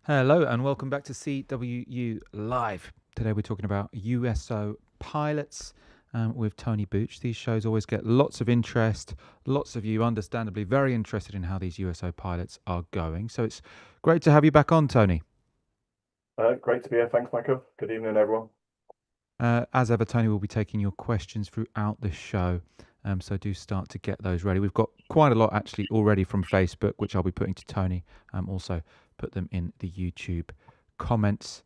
Hello and welcome back to CWU Live. Today we're talking about USO pilots with Tony Bouch. These shows always get lots of interest, lots of you understandably very interested in how these USO pilots are going. So it's great to have you back on, Tony. Great to be here. Thanks, Michael. Good evening, everyone. As ever, Tony will be taking your questions throughout the show. So do start to get those ready. We've got quite a lot actually already from Facebook, which I'll be putting to Tony. Also put them in the YouTube comments.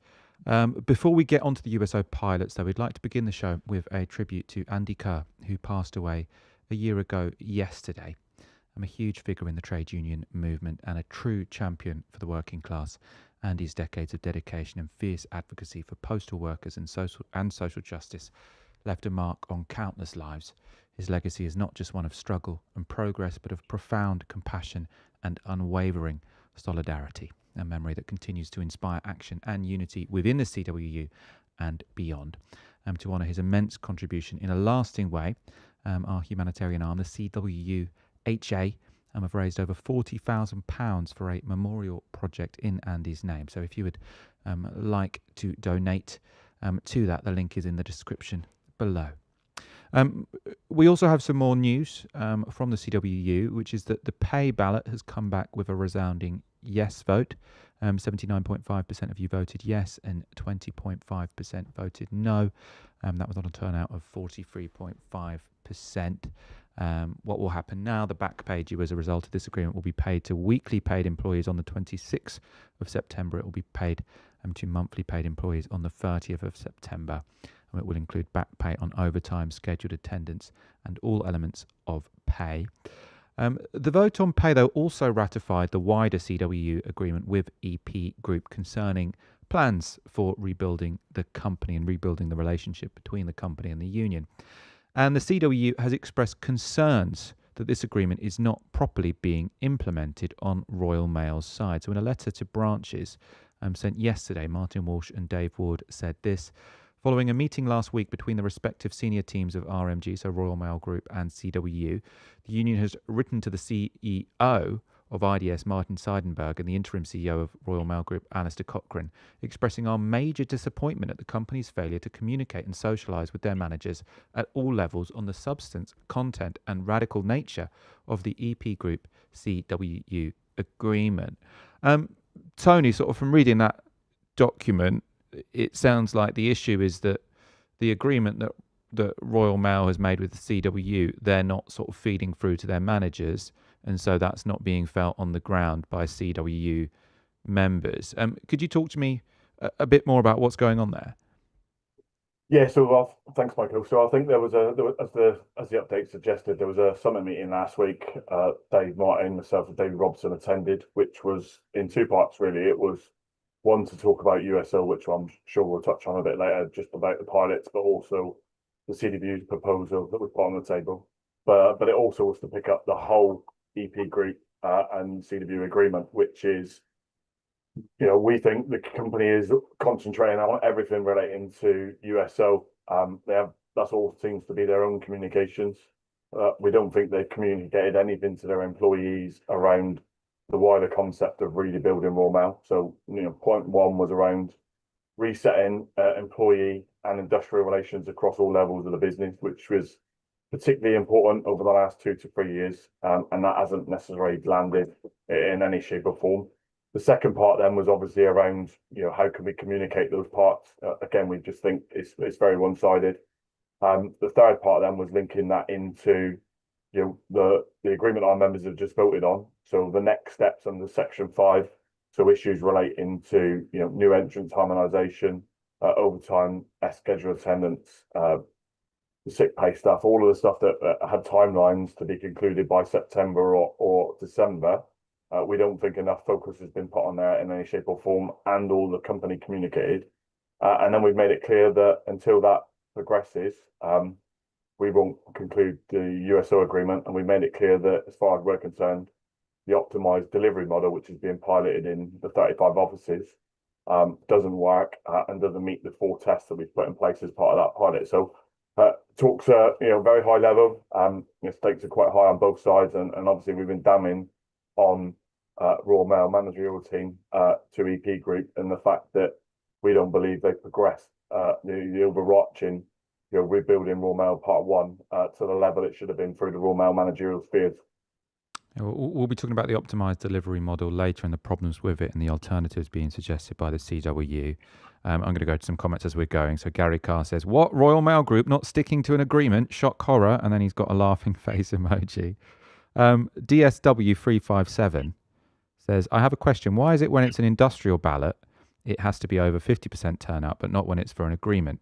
Before we get onto the USO pilots, though, we'd like to begin the show with a tribute to Andy Kerr, who passed away a year ago yesterday. I'm a huge figure in the trade union movement and a true champion for the working class. Andy's decades of dedication and fierce advocacy for postal workers and social justice left a mark on countless lives. His legacy is not just one of struggle and progress, but of profound compassion and unwavering solidarity, a memory that continues to inspire action and unity within the CWU and beyond. To honour his immense contribution in a lasting way, our humanitarian arm, the CWU HA, have raised over £40,000 for a memorial project in Andy's name. So if you would like to donate to that, the link is in the description below. We also have some more news from the CWU, which is that the pay ballot has come back with a resounding yes vote. 79.5% of you voted yes and 20.5% voted no. That was on a turnout of 43.5%. What will happen now, the back pay due as a result of this agreement will be paid to weekly paid employees on the 26th of September. It will be paid to monthly paid employees on the 30th of September. And it will include back pay on overtime, scheduled attendance, and all elements of pay. The vote on pay, though, also ratified the wider CWU agreement with EP Group concerning plans for rebuilding the company and rebuilding the relationship between the company and the union. And the CWU has expressed concerns that this agreement is not properly being implemented on Royal Mail's side. So in a letter to branches sent yesterday, Martin Walsh and Dave Ward said this: following a meeting last week between the respective senior teams of RMG, so Royal Mail Group, and CWU, the union has written to the CEO of IDS, Martin Seidenberg, and the interim CEO of Royal Mail Group, Alistair Cochrane, expressing our major disappointment at the company's failure to communicate and socialise with their managers at all levels on the substance, content, and radical nature of the EP Group CWU agreement. Tony, sort of from reading that document, it sounds like the issue is that the agreement that Royal Mail has made with the CWU, they're not sort of feeding through to their managers, and so that's not being felt on the ground by CWU members. Could you talk to me a bit more about what's going on there? Yeah, thanks, Michael. So I think as the update suggested, there was a summit meeting last week. Dave Martin, myself, and David Robson attended, which was in two parts really. It was one to talk about USO, which I'm sure we'll touch on a bit later, just about the pilots, but also the CWU's proposal that was put on the table. But it also was to pick up the whole EP Group and CWU agreement, which is, we think the company is concentrating on everything relating to USO. That's all seems to be their own communications. We don't think they've communicated anything to their employees around the wider concept of really building Royal Mail. So, point one was around resetting employee and industrial relations across all levels of the business, which was particularly important over the last 2 to 3 years, and that hasn't necessarily landed in any shape or form. The second part then was obviously around, how can we communicate those parts? Again, we just think it's very one-sided. The third part then was linking that into, the agreement our members have just voted on. So the next steps under Section 5, so issues relating to, new entrants harmonisation, overtime, scheduled attendance, the sick pay stuff, all of the stuff that had timelines to be concluded by September or December. We don't think enough focus has been put on there in any shape or form, and all the company communicated. And then we've made it clear that until that progresses, we won't conclude the USO agreement. And we made it clear that, as far as we're concerned, the optimized delivery model, which is being piloted in the 35 offices, doesn't work and doesn't meet the 4 tests that we've put in place as part of that pilot. So talks are, very high level. Stakes are quite high on both sides, and obviously we've been damning on Royal Mail managerial team to EP Group, and the fact that we don't believe they've progressed the overarching, rebuilding Royal Mail Part 1 to the level it should have been through the Royal Mail managerial spheres. Yeah, we'll be talking about the optimized delivery model later and the problems with it and the alternatives being suggested by the CWU. I'm going to go to some comments as we're going. So Gary Carr says, "What, Royal Mail Group not sticking to an agreement? Shock horror." And then he's got a laughing face emoji. DSW357 says, "I have a question. Why is it when it's an industrial ballot, it has to be over 50% turnout, but not when it's for an agreement?"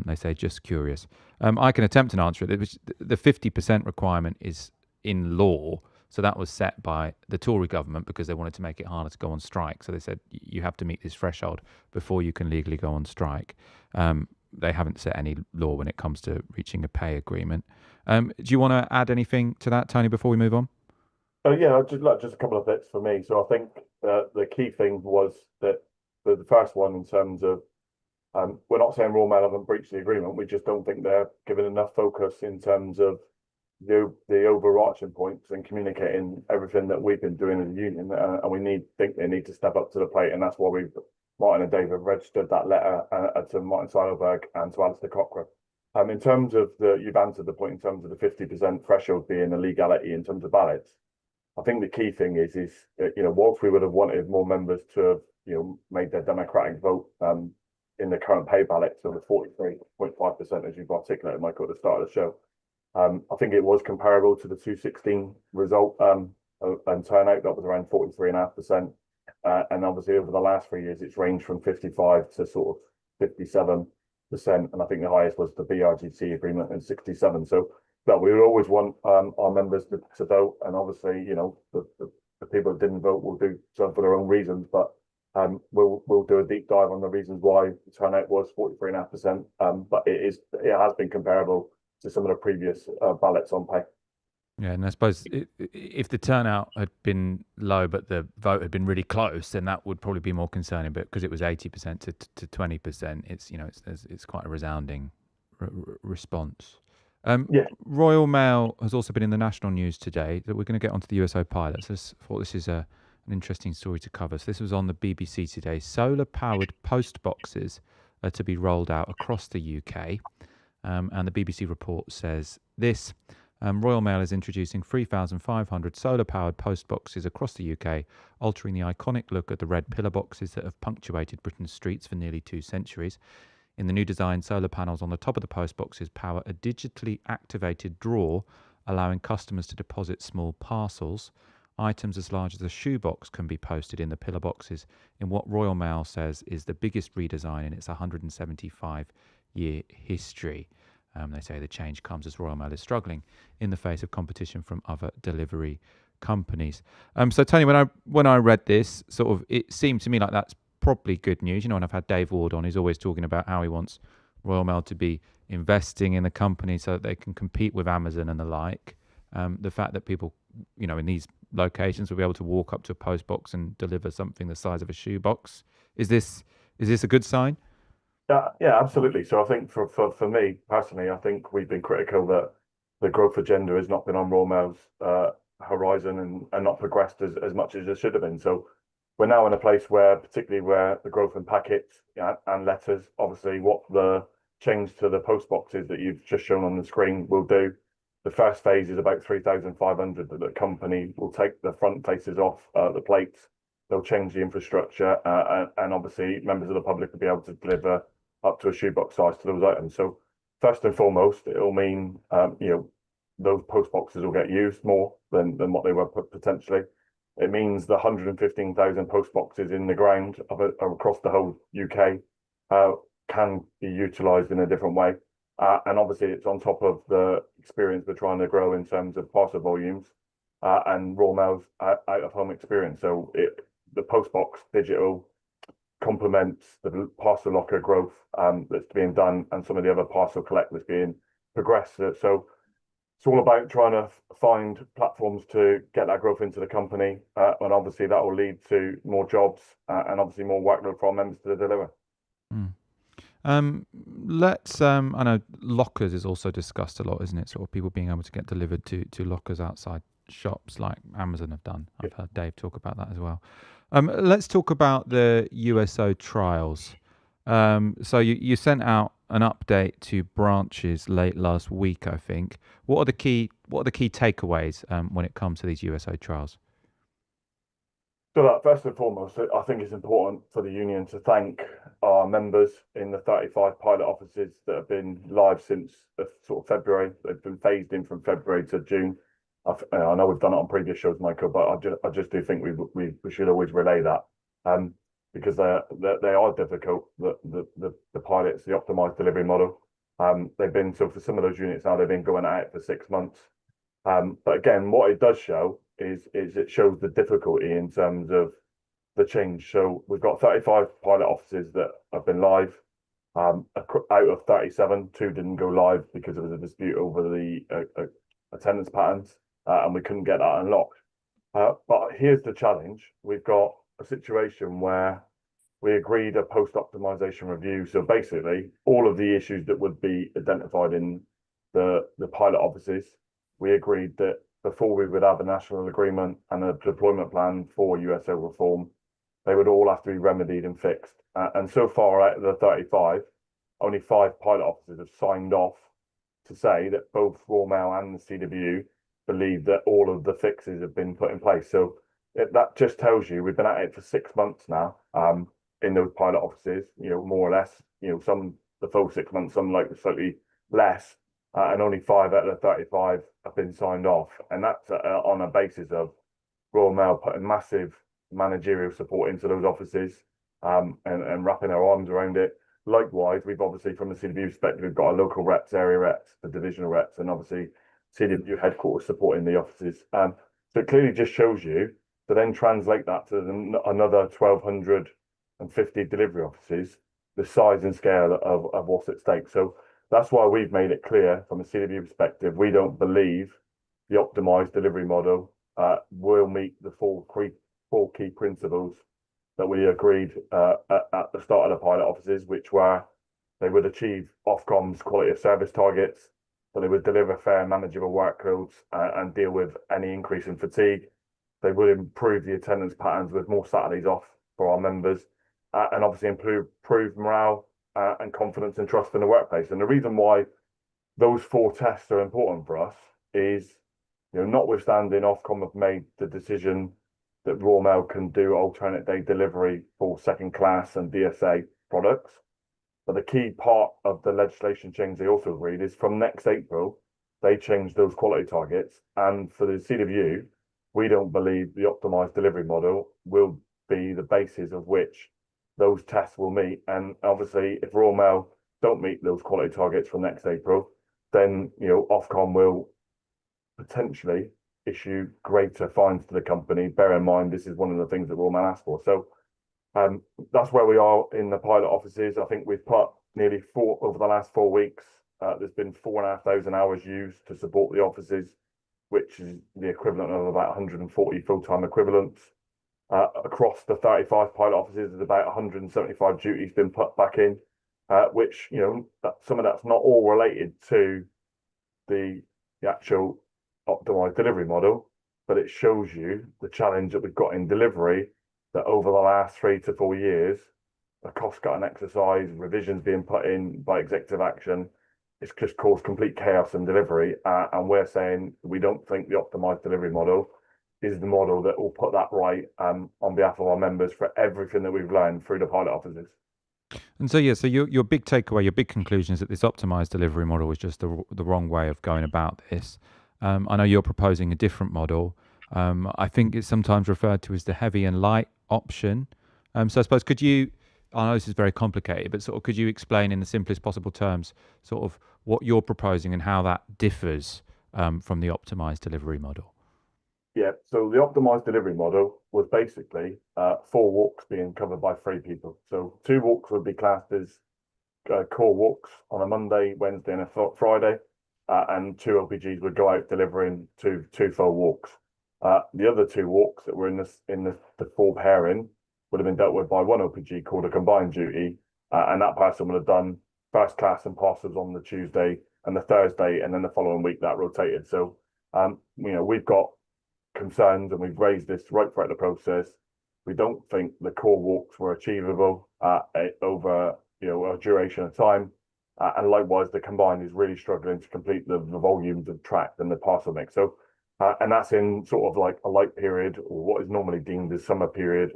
They say, "Just curious." I can attempt an answer. The 50% requirement is in law. So that was set by the Tory government because they wanted to make it harder to go on strike. So they said, you have to meet this threshold before you can legally go on strike. They haven't set any law when it comes to reaching a pay agreement. Do you want to add anything to that, Tony, before we move on? Yeah, just a couple of bits for me. So I think the key thing was that the first one, in terms of, we're not saying Royal Mail haven't breached the agreement. We just don't think they're given enough focus in terms of the overarching points and communicating everything that we've been doing as a union, and we think they need to step up to the plate, and that's why Martin and Dave have registered that letter to Martin Seidelberg and to Alistair Cochrane. In terms of you've answered the point in terms of the 50% threshold being a legality in terms of ballots. I think the key thing is whilst we would have wanted more members to have made their democratic vote in the current pay ballot, so the 43.5% as you've articulated, Michael, at the start of the show. I think it was comparable to the 2016 result and turnout. That was around 43.5%. And obviously over the last 3 years, it's ranged from 55 to sort of 57%. And I think the highest was the BRGC agreement in 67. So we would always want our members to vote. And obviously, the people that didn't vote will do so for their own reasons. But we'll do a deep dive on the reasons why the turnout was 43.5%. But it has been comparable to some of the previous ballots on pay. Yeah, and I suppose if the turnout had been low, but the vote had been really close, then that would probably be more concerning. But because it was 80% to 20%, it's quite a resounding response. Yeah. Royal Mail has also been in the national news today. That we're going to get onto the USO pilots. I thought this is an interesting story to cover. So this was on the BBC today. Solar-powered post boxes are to be rolled out across the UK. And the BBC report says this. Royal Mail is introducing 3,500 solar-powered post boxes across the UK, altering the iconic look of the red pillar boxes that have punctuated Britain's streets for nearly 2 centuries. In the new design, solar panels on the top of the post boxes power a digitally activated drawer, allowing customers to deposit small parcels. Items as large as a shoebox can be posted in the pillar boxes in what Royal Mail says is the biggest redesign in its 175-year history. They say the change comes as Royal Mail is struggling in the face of competition from other delivery companies. So Tony, when I read this, sort of, it seemed to me like that's probably good news. And I've had Dave Ward on. He's always talking about how he wants Royal Mail to be investing in the company so that they can compete with Amazon and the like. The fact that people, in these locations will be able to walk up to a post box and deliver something the size of a shoebox. Is this a good sign? Yeah, absolutely. So I think for me personally, I think we've been critical that the growth agenda has not been on Royal Mail's horizon and not progressed as much as it should have been. So we're now in a place where, particularly where the growth in packets and letters, obviously what the change to the post boxes that you've just shown on the screen will do. The first phase is about 3,500 that the company will take the front faces off the plates. They'll change the infrastructure and obviously members of the public will be able to deliver up to a shoebox size to those items. So first and foremost, it'll mean those post boxes will get used more than what they were potentially. It means the 115,000 post boxes in the ground across the whole UK can be utilised in a different way. And obviously, it's on top of the experience we're trying to grow in terms of parcel volumes and Royal Mail's out of home experience. So the post box digital complements the parcel locker growth that's being done and some of the other parcel collect that's being progressed. So it's all about trying to find platforms to get that growth into the company, and obviously that will lead to more jobs and obviously more workload for our members to deliver. I know lockers is also discussed a lot, isn't it? Sort of people being able to get delivered to lockers outside shops like Amazon have done. I've heard Dave talk about that as well. Let's talk about the USO trials. So you sent out an update to branches late last week, I think. What are the key takeaways when it comes to these USO trials? So that first and foremost, I think it's important for the union to thank our members in the 35 pilot offices that have been live since sort of February. They've been phased in from February to June. I know we've done it on previous shows, Michael, but I just do think we should always relay that, because they are difficult. The pilots, the optimized delivery model. They've been, so for some of those units now, they've been going at it for 6 months. But again, what it does show is it shows the difficulty in terms of the change. So we've got 35 pilot offices that have been live. Out of 37, 2 didn't go live because there was a dispute over the attendance patterns, and we couldn't get that unlocked. But here's the challenge. We've got a situation where we agreed a post-optimization review. So basically, all of the issues that would be identified in the pilot offices, we agreed that before we would have a national agreement and a deployment plan for USO reform, they would all have to be remedied and fixed. And so far, out of the 35, only 5 pilot officers have signed off to say that both Royal Mail and the CWU believe that all of the fixes have been put in place. So that just tells you we've been at it for 6 months now, in those pilot offices, more or less, some the full 6 months, some like slightly less, and only 5 out of the 35 have been signed off. And that's on a basis of Royal Mail putting massive managerial support into those offices, and wrapping our arms around it. Likewise, we've obviously, from the CWU perspective, we've got our local reps, area reps, the divisional reps, and obviously CWU headquarters supporting the offices. So it clearly just shows you to then translate that to another 1,250 delivery offices, the size and scale of what's at stake. So that's why we've made it clear from a CWU perspective, we don't believe the optimized delivery model will meet the four key principles that we agreed at the start of the pilot offices, which were they would achieve Ofcom's quality of service targets, that they would deliver fair and manageable workloads, and deal with any increase in fatigue. They would improve the attendance patterns with more Saturdays off for our members, and obviously improve morale and confidence and trust in the workplace. And the reason why those 4 tests are important for us is, notwithstanding Ofcom have made the decision that Royal Mail can do alternate day delivery for second class and DSA products. But the key part of the legislation change they also agreed is from next April, they change those quality targets. And for the CWU, we don't believe the optimized delivery model will be the basis of which those tests will meet. And obviously, if Royal Mail don't meet those quality targets from next April, then Ofcom will potentially issue greater fines to the company. Bear in mind, this is one of the things that Royal Mail asked for. So that's where we are in the pilot offices. I think we've put nearly over the last 4 weeks. There's been 4,500 hours used to support the offices, which is the equivalent of about 140 full-time equivalents. Across the 35 pilot offices, there's about 175 duties been put back in, which, some of that's not all related to the actual optimized delivery model, but it shows you the challenge that we've got in delivery, that over the last 3 to 4 years, a cost-cutting exercise, revisions being put in by executive action, it's just caused complete chaos in delivery. And we're saying we don't think the optimized delivery model is the model that will put that right, on behalf of our members, for everything that we've learned through the pilot offices. And so your big takeaway, your big conclusion is that this optimized delivery model is just the wrong way of going about this. I know you're proposing a different model. I think it's sometimes referred to as the heavy and light option. So I suppose I know this is very complicated, but could you explain in the simplest possible terms what you're proposing and how that differs from the optimized delivery model? Yeah, so the optimized delivery model was basically 4 walks being covered by 3 people. So 2 walks would be classed as core walks on a Monday, Wednesday, and a Friday, and 2 OPGs would go out delivering 2 full walks. The other 2 walks that were in the 4 pairing would have been dealt with by 1 OPG called a combined duty, and that person would have done first class and parcels on the Tuesday and the Thursday, and then the following week that rotated. So we've got concerns, and we've raised this right throughout the process. We don't think the core walks were achievable over a duration of time. And likewise, the combined is really struggling to complete the volumes of track and the parcel mix. So, and that's in sort of like a light period, or what is normally deemed as summer period,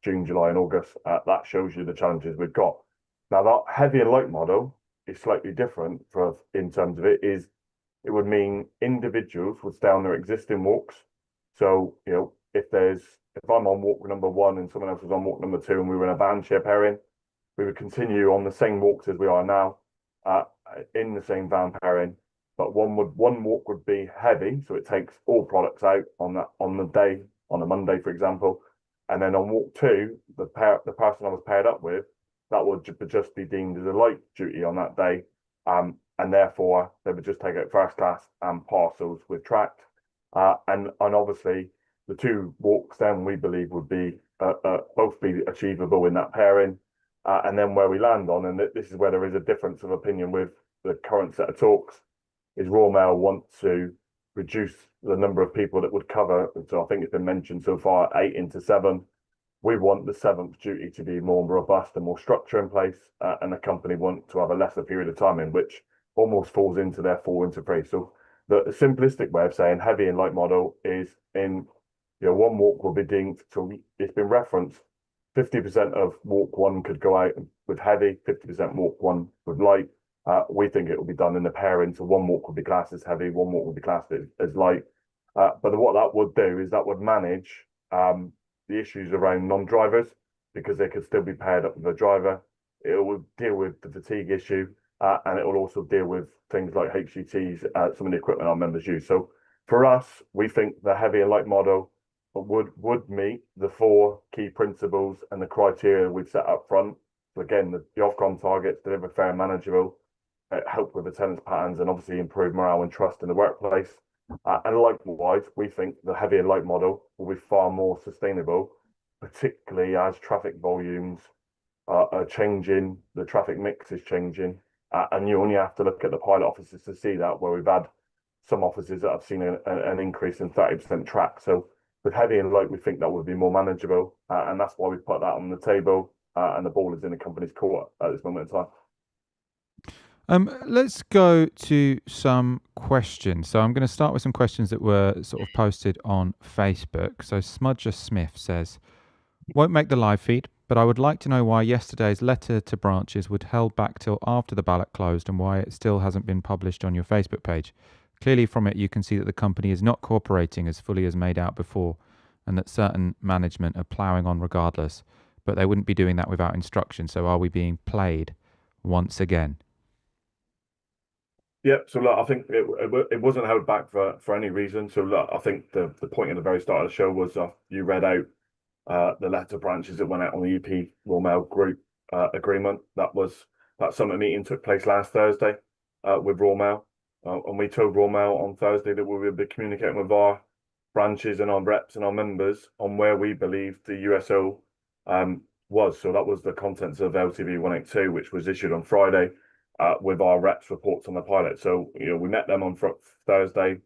June, July, and August. That shows you the challenges we've got. Now, that heavy and light model is slightly different in terms of it would mean individuals would stay on their existing walks. So, if I'm on walk number 1 and someone else is on walk number 2 and we were in a band share pairing, we would continue on the same walks as we are now, in the same van pairing. But one walk would be heavy, so it takes all products out on the day, on a Monday, for example. And then on walk 2, the person I was paired up with, that would just be deemed as a light duty on that day. And therefore they would just take out first class and parcels with tracked. And obviously the 2 walks then we believe would be both be achievable in that pairing. And then where we land on, and this is where there is a difference of opinion with the current set of talks, is Royal Mail want to reduce the number of people that would cover. So I think it's been mentioned so far, 8 into 7. We want the 7th duty to be more robust and more structure in place, and the company want to have a lesser period of time in which almost falls into their 4 into 3. So the simplistic way of saying heavy and light model is in, one walk will be deemed, so it's been referenced, 50% of walk 1 could go out with heavy, 50% walk 1 with light. We think it will be done in the pairing, so 1 walk would be classed as heavy, 1 walk would be classed as light. But what that would do is that would manage the issues around non-drivers, because they could still be paired up with a driver. It will deal with the fatigue issue, and it will also deal with things like HCTs, some of the equipment our members use. So for us, we think the heavy and light model would meet the 4 key principles and the criteria we've set up front. So again, the Ofcom targets, deliver fair and manageable, help with attendance patterns, and obviously improve morale and trust in the workplace. And likewise, we think the heavy and light model will be far more sustainable, particularly as traffic volumes are changing, the traffic mix is changing, and you only have to look at the pilot offices to see that, where we've had some offices that have seen an increase in 30% track. So with heavy and light, we think that would be more manageable, and that's why we put that on the table, and the ball is in the company's court at this moment in time. Let's go to some questions. So I'm going to start with some questions that were sort of posted on Facebook. So Smudger Smith says, won't make the live feed, but I would like to know why yesterday's letter to branches was held back till after the ballot closed, and why it still hasn't been published on your Facebook page. Clearly from it, you can see that the company is not cooperating as fully as made out before, and that certain management are ploughing on regardless, but they wouldn't be doing that without instruction. So are we being played once again? Yeah, so look, I think it wasn't held back for any reason. So look, I think the point at the very start of the show was you read out the letter branches that went out on the UP Royal Mail group agreement. That summit meeting took place last Thursday with Royal Mail, and we told Royal Mail on Thursday that we would be communicating with our branches and our reps and our members on where we believe the USO was. So that was the contents of LTV 182, which was issued on Friday. With our reps reports on the pilot. So, we met them on Thursday.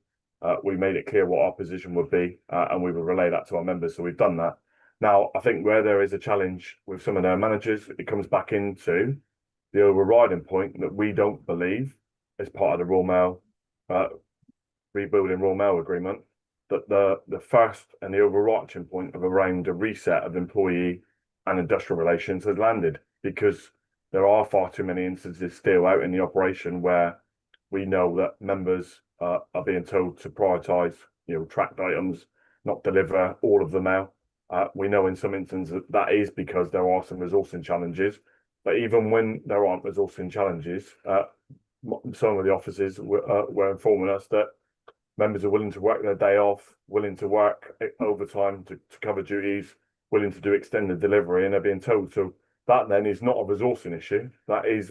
We made it clear what our position would be, and we would relay that to our members. So we've done that. Now, I think where there is a challenge with some of their managers, it comes back into the overriding point that we don't believe, as part of the Royal Mail, rebuilding Royal Mail agreement, that the first and the overarching point of around a reset of employee and industrial relations has landed, because there are far too many instances still out in the operation where we know that members are being told to prioritise, tracked items, not deliver all of the mail. We know in some instances that is because there are some resourcing challenges. But even when there aren't resourcing challenges, some of the offices were informing us that members are willing to work their day off, willing to work overtime to cover duties, willing to do extended delivery, and they're being told. So that then is not a resourcing issue. That is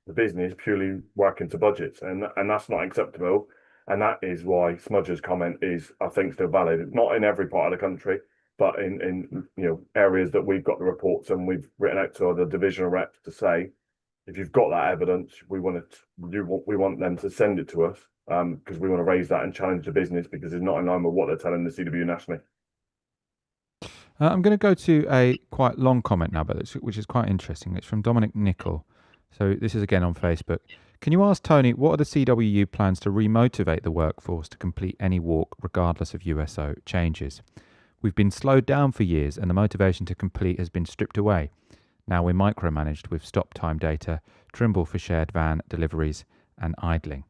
the business purely working to budgets, and that's not acceptable. And that is why Smudger's comment is, I think, still valid. Not in every part of the country, but in areas that we've got the reports and we've written out to the divisional reps to say, if you've got that evidence, we want them to send it to us, because we want to raise that and challenge the business because it's not in line with what they're telling the CWU nationally. I'm going to go to a quite long comment now, but which is quite interesting. It's from Dominic Nicol. So this is again on Facebook. Can you ask Tony, what are the CWU plans to remotivate the workforce to complete any walk regardless of USO changes? We've been slowed down for years and the motivation to complete has been stripped away. Now we're micromanaged with stop time data, Trimble for shared van deliveries and idling.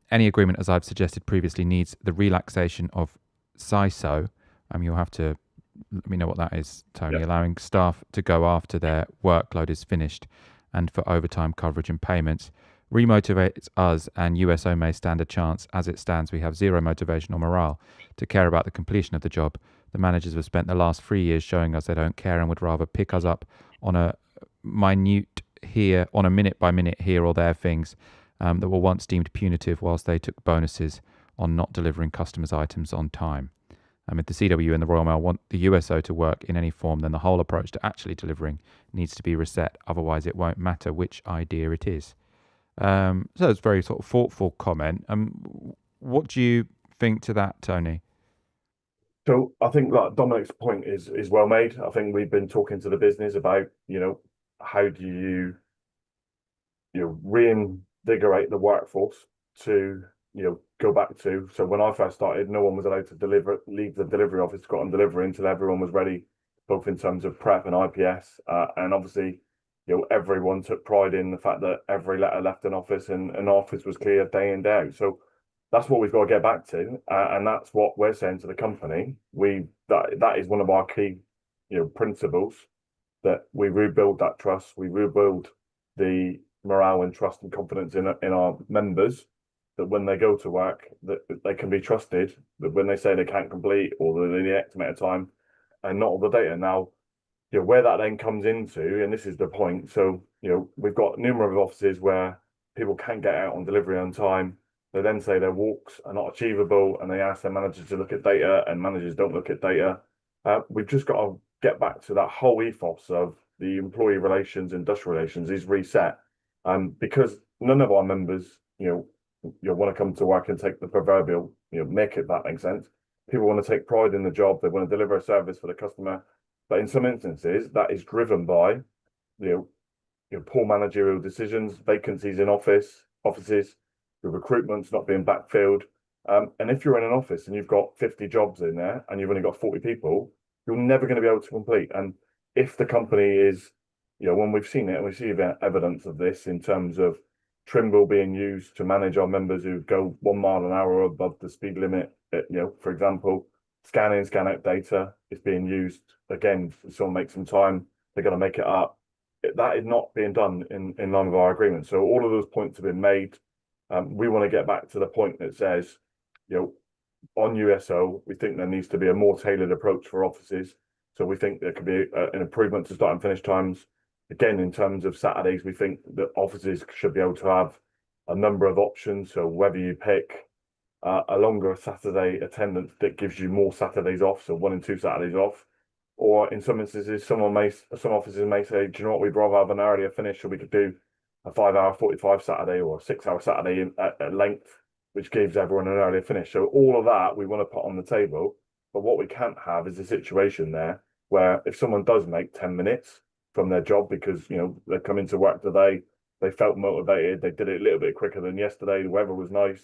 Any agreement, as I've suggested previously, needs the relaxation of CISO. You'll have to let me know what that is, Tony. Yeah. Allowing staff to go after their workload is finished and for overtime coverage and payments remotivates us, and USO may stand a chance. As it stands, we have zero motivation or morale to care about the completion of the job. The managers have spent the last 3 years showing us they don't care and would rather pick us up on a minute by minute here or there things that were once deemed punitive whilst they took bonuses on not delivering customers' items on time. If the CWU and the Royal Mail want the USO to work in any form, then the whole approach to actually delivering needs to be reset. Otherwise, it won't matter which idea it is. So it's a very sort of thoughtful comment. What do you think to that, Tony? So I think like Dominic's point is well made. I think we've been talking to the business about, how do you reinvigorate the workforce to, go back to. So when I first started, no one was allowed to leave the delivery office, got on delivery until everyone was ready, both in terms of prep and IPS. And obviously, everyone took pride in the fact that every letter left an office and an office was clear day in, day out. So that's what we've got to get back to. And that's what we're saying to the company. That is one of our key, principles, that we rebuild that trust, we rebuild the morale and trust and confidence in our members, that when they go to work, that they can be trusted, that when they say they can't complete or that they need X amount of time and not all the data. Now, where that then comes into, and this is the point. So, we've got numerous offices where people can't get out on delivery on time. They then say their walks are not achievable and they ask their managers to look at data and managers don't look at data. We've just got to get back to that whole ethos of the employee relations, industrial relations is reset. Because none of our members, you want to come to work and take the proverbial, mick, if that makes sense. People want to take pride in the job. They want to deliver a service for the customer. But in some instances, that is driven by, poor managerial decisions, vacancies in offices, the recruitment's not being backfilled. And if you're in an office and you've got 50 jobs in there and you've only got 40 people, you're never going to be able to complete. And if the company is, when we've seen it, and we see evidence of this in terms of Trimble being used to manage our members who go 1 mile an hour above the speed limit, for example, scan in, scan out data is being used. Again, if someone makes some time, they're going to make it up. That is not being done in line with our agreement. So all of those points have been made. We want to get back to the point that says, on USO, we think there needs to be a more tailored approach for offices. So we think there could be an improvement to start and finish times. Again, in terms of Saturdays, we think that offices should be able to have a number of options. So whether you pick a longer Saturday attendance that gives you more Saturdays off, so 1 and 2 Saturdays off, or in some instances, some offices may say, do you know what, we'd rather have an earlier finish, so we could do a 5-hour 45 Saturday or a 6-hour Saturday at length, which gives everyone an earlier finish. So all of that we want to put on the table. But what we can't have is a situation there where if someone does make 10 minutes from their job because, they come into work today, they felt motivated, they did it a little bit quicker than yesterday, the weather was nice,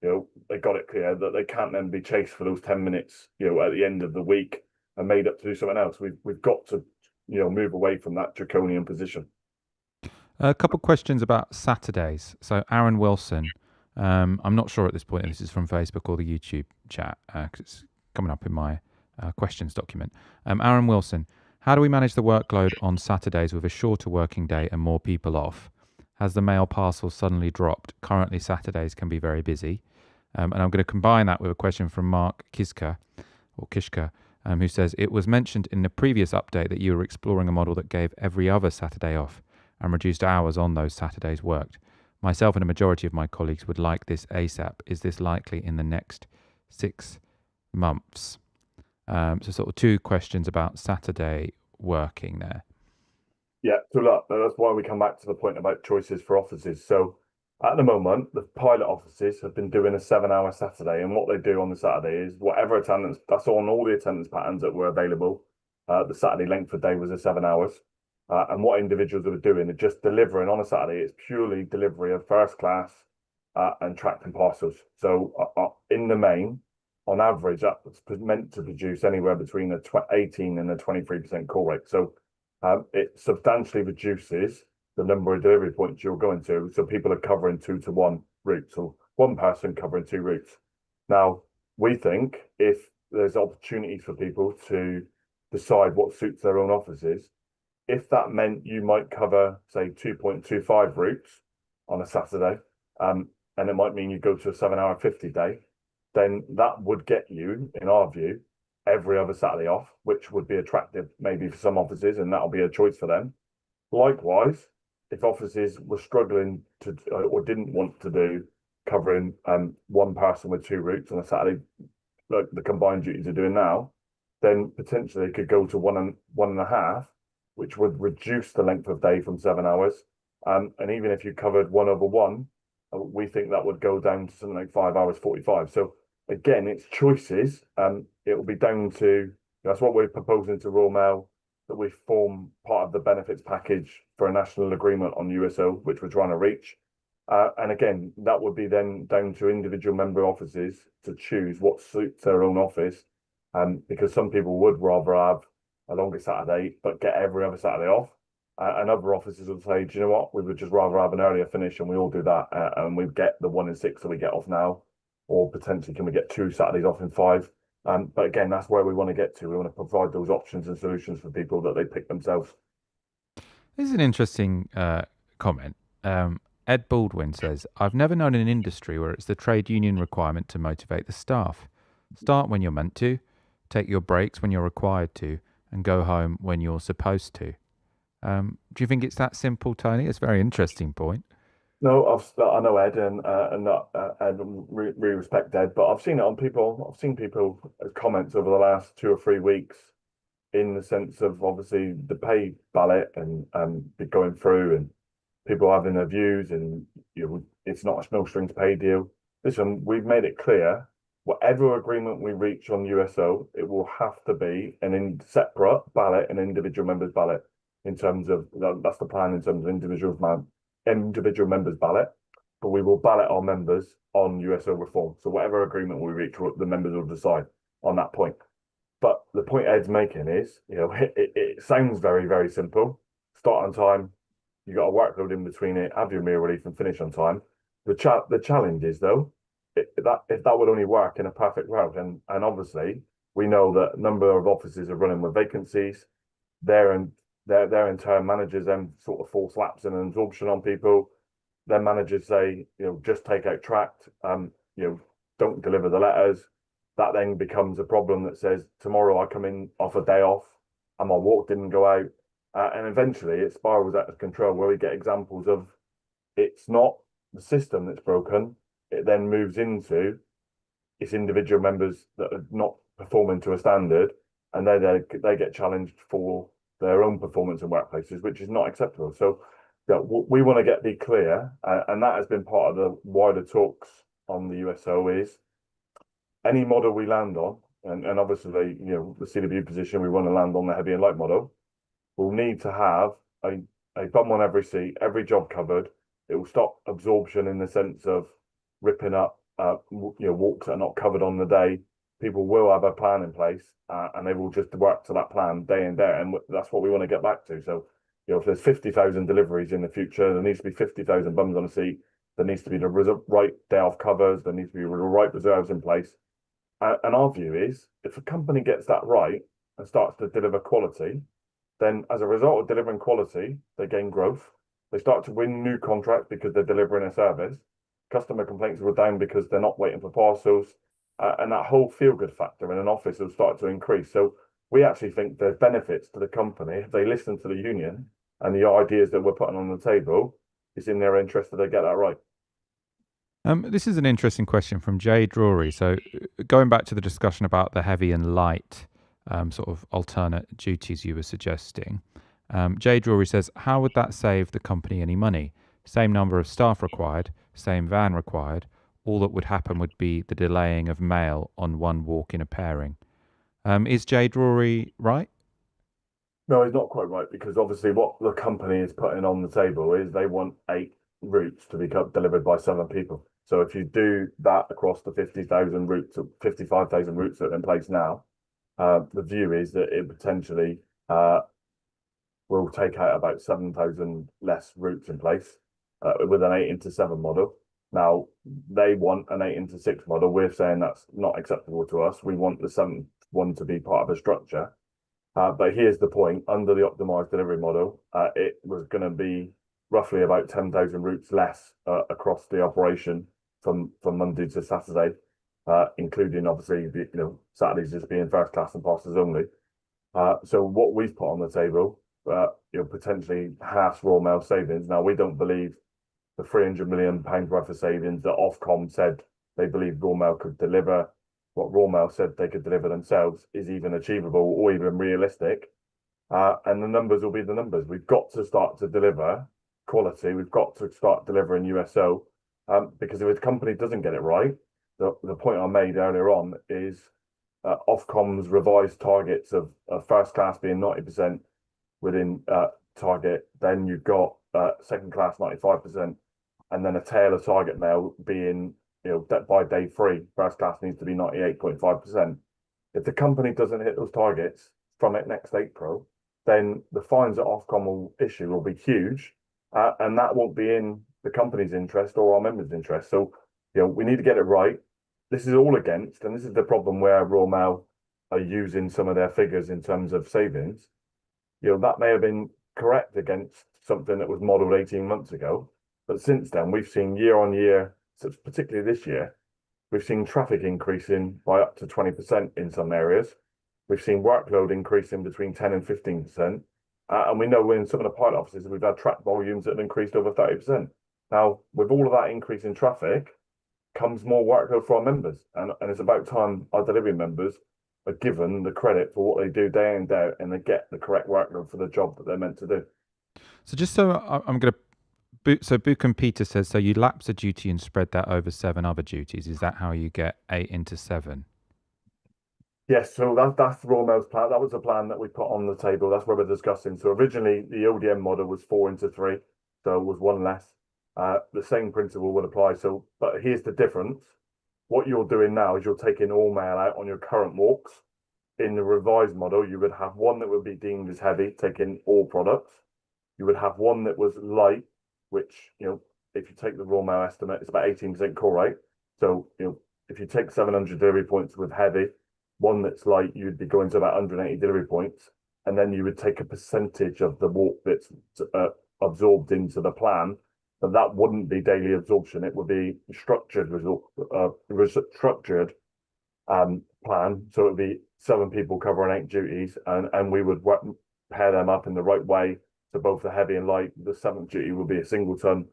they got it clear, that they can't then be chased for those 10 minutes, at the end of the week and made up to do something else. We've got to, move away from that draconian position. A couple of questions about Saturdays. So Aaron Wilson, I'm not sure at this point if this is from Facebook or the YouTube chat because it's coming up in my questions document. Aaron Wilson, how do we manage the workload on Saturdays with a shorter working day and more people off? Has the mail parcel suddenly dropped? Currently, Saturdays can be very busy. And I'm going to combine that with a question from Mark Kishka, who says, it was mentioned in the previous update that you were exploring a model that gave every other Saturday off and reduced hours on those Saturdays worked. Myself and a majority of my colleagues would like this ASAP. Is this likely in the next 6 months? So sort of 2 questions about Saturday working there. Yeah, so look, that's why we come back to the point about choices for offices. So At the moment, the pilot offices have been doing a 7 hour Saturday, and what they do on the Saturday is whatever attendance, that's on all the attendance patterns that were available. The Saturday length of day was a 7 hours. And what individuals are doing are just delivering on a Saturday. It's purely delivery of first class and tracked and parcels. So in the main, on average, that's meant to produce anywhere between a 18 and a 23% call rate. So it substantially reduces the number of delivery points you're going to. So people are covering 2-to-1 routes, or one person covering two routes. Now, we think if there's opportunities for people to decide what suits their own offices, if that meant you might cover, say, 2.25 routes on a Saturday, and it might mean you go to a 7 hour 50 day, then that would get you, in our view, every other Saturday off, which would be attractive maybe for some offices, and that'll be a choice for them. Likewise, if offices were struggling to or didn't want to do covering one person with two routes on a Saturday, like the combined duties are doing now, then potentially it could go to one and a half, which would reduce the length of day from 7 hours. And even if you covered 1/1, we think that would go down to something like 5 hours 45. So again, it's choices. It will be down to, that's what we're proposing to Royal Mail, that we form part of the benefits package for a national agreement on USO, which we're trying to reach. And again, that would be then down to individual member offices to choose what suits their own office. Because some people would rather have a longer Saturday, but get every other Saturday off. And other offices will say, do you know what? We would just rather have an earlier finish, and we all do that. And we get the 1 in 6 that we get off now, or potentially can we get 2 Saturdays off in 5? But again, that's where we want to get to. We want to provide those options and solutions for people that they pick themselves. This is an interesting comment. Ed Baldwin says, I've never known an industry where it's the trade union requirement to motivate the staff. Start when you're meant to, take your breaks when you're required to, and go home when you're supposed to. Do you think it's that simple, Tony? It's a very interesting point. No, I know Ed, and really respect Ed, but I've seen it on people. I've seen people comments over the last 2 or 3 weeks, in the sense of obviously the pay ballot and be going through, and people having their views, and it's not a no strings paid deal. Listen, we've made it clear, whatever agreement we reach on USO, it will have to be an separate ballot, an individual member's ballot. In terms of that's the plan in terms of individual members ballot, but we will ballot our members on USO reform. So whatever agreement we reach, the members will decide on that point. But the point Ed's making is, it sounds very, very simple. Start on time, you got a workload in between it, have your meal relief, and finish on time. The challenge is though, if that would only work in a perfect world, and obviously we know that a number of offices are running with vacancies. They're in turn, managers then sort of force lapse and absorption on people. Their managers say, just take out tract, don't deliver the letters. That then becomes a problem that says, tomorrow I come in off a day off and my walk didn't go out. And eventually it spirals out of control, where we get examples of, it's not the system that's broken. It then moves into its individual members that are not performing to a standard, and they get challenged for their own performance in workplaces, which is not acceptable. So we want to be clear, and that has been part of the wider talks on the USO, is any model we land on, and obviously, the CWU position, we want to land on the heavy and light model, we'll need to have a bum on every seat, every job covered. It will stop absorption in the sense of ripping up, walks that are not covered on the day. People will have a plan in place, and they will just work to that plan day in, day out, and that's what we want to get back to. So, if there's 50,000 deliveries in the future, there needs to be 50,000 bums on a seat. There needs to be the right day off covers. There needs to be the right reserves in place. And our view is, if a company gets that right and starts to deliver quality, then as a result of delivering quality, they gain growth. They start to win new contracts because they're delivering a service. Customer complaints will down because they're not waiting for parcels. And that whole feel-good factor in an office will start to increase. So we actually think there's benefits to the company if they listen to the union, and the ideas that we're putting on the table, it's in their interest that they get that right. This is an interesting question from Jay Drury. So going back to the discussion about the heavy and light sort of alternate duties you were suggesting, Jay Drury says, how would that save the company any money? Same number of staff required, same van required, all that would happen would be the delaying of mail on one walk in a pairing. Is Jay Drury right? No, it's not quite right because obviously what the company is putting on the table is they want 8 routes to be delivered by 7 people. So if you do that across the 50,000 routes, 55,000 routes that are in place now, the view is that it potentially will take out about 7,000 less routes in place with an 8 into 7 model. Now, they want an 8 into 6 model. We're saying that's not acceptable to us. We want the 7th one to be part of a structure. But here's the point, under the optimized delivery model, it was going to be roughly about 10,000 routes less across the operation from Monday to Saturday, including obviously Saturdays just being first class and passes only. So what we've put on the table, potentially half Royal Mail savings. Now we don't believe the £300 million worth of savings that Ofcom said they believe Royal Mail could deliver, what Royal Mail said they could deliver themselves is even achievable or even realistic. And the numbers will be the numbers. We've got to start to deliver quality. We've got to start delivering USO because if a company doesn't get it right, the point I made earlier on is Ofcom's revised targets of first class being 90% within target. Then you've got second class 95%, and then a tail of target mail being by day 3, first class needs to be 98.5%. If the company doesn't hit those targets from it next April, then the fines that Ofcom will issue will be huge, and that won't be in the company's interest or our members' interest. So, we need to get it right. This is all against, and this is the problem where Royal Mail are using some of their figures in terms of savings. That may have been correct against something that was modelled 18 months ago, but since then we've seen year on year, particularly this year, we've seen traffic increasing by up to 20% in some areas. We've seen workload increasing between 10 and 15%. And we know in some of the pilot offices, we've had track volumes that have increased over 30%. Now, with all of that increase in traffic, comes more workload for our members. And it's about time our delivery members are given the credit for what they do day in, day out, and they get the correct workload for the job that they're meant to do. So just so I'm going to... So Bouch and Peter says, so you lapse a duty and spread that over 7 other duties. Is that how you get 8 into 7? Yes, so that's Royal Mail's plan. That was the plan that we put on the table. That's what we're discussing. So originally the ODM model was 4 into 3, so it was one less. The same principle would apply. So, but here's the difference. What you're doing now is you're taking all mail out on your current walks. In the revised model, you would have one that would be deemed as heavy, taking all products. You would have one that was light, which, if you take the Royal Mail estimate, it's about 18% call rate. So, if you take 700 delivery points with heavy, one that's light, you'd be going to about 180 delivery points. And then you would take a percentage of the walk that's absorbed into the plan. But that wouldn't be daily absorption. It would be structured plan. So it would be 7 people covering 8 duties, and we would pair them up in the right way. So both the heavy and light, the 7th duty would be a single ton.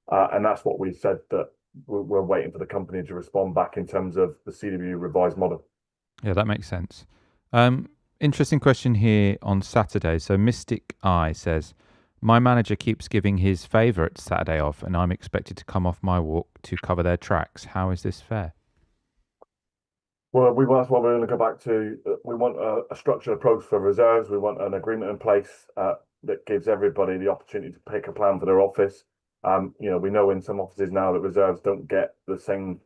And that's what we said that we're waiting for the company to respond back in terms of the CWU revised model. Yeah, that makes sense. Interesting question here on Saturday. So Mystic Eye says, my manager keeps giving his favourite Saturday off and I'm expected to come off my walk to cover their tracks. How is this fair? Well, that's what we're going to go back to. We want a structured approach for reserves. We want an agreement in place that gives everybody the opportunity to pick a plan for their office. We know in some offices now that reserves don't get the same